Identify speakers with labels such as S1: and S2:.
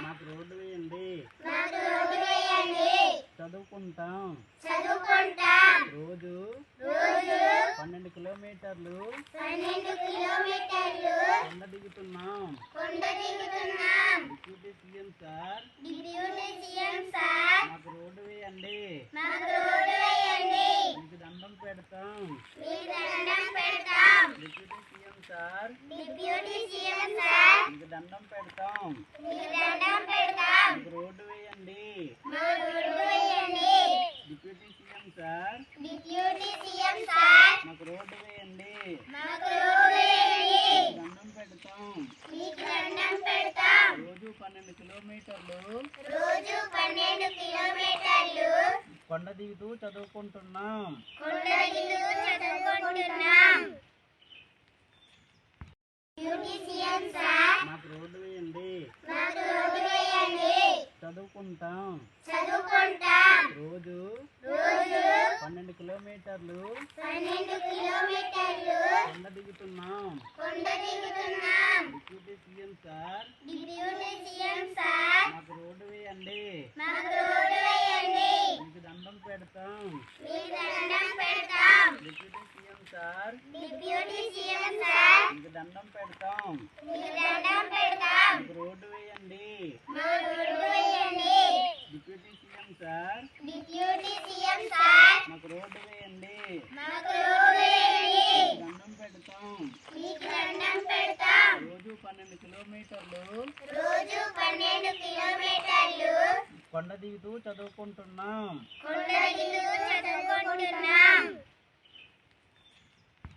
S1: మాకు రోడ్డు వేయండి. చదువుకుంటాం. రోజు 12 కిలోమీటర్లు కొండ దిగుతున్నాం. డిప్యూటీ సీఎం సార్ మాకు రోడ్డు వేయండి. మీకు దండం పెడతాం. డిప్యూటీ సీఎం సార్ మీకు దండం పెడతాం. మీకు రోడ్డు వేయండి. డిప్యూటీ సీఎం సార్ మాకు రోడ్డు వేయండి. మీకు దండం పెడతాం. రోజు 12 కిలోమీటర్లు కొండ దిగుతూ చదువుకుంటున్నాం. మాకు రోడ్డు వేయండి. చదువుకుంటాం. రోజు 12 కిలోమీటర్లు కొండ దిగుతున్నాం. డిప్యూటీ సీఎం సార్ మాకు రోడ్డు వేయండి. మీకు దండం పెడతాం. డిప్యూటీ సీఎం సార్ మీకు దండం పెడతాం. మీకు రోడ్డు వేయండి. డిప్యూటీ సీఎం సార్ మాకు రోడ్డు వేయండి. దండం పెడతాం. రోజు 12 కిలోమీటర్లు కొండ దిగుతూ చదువుకుంటున్నాం.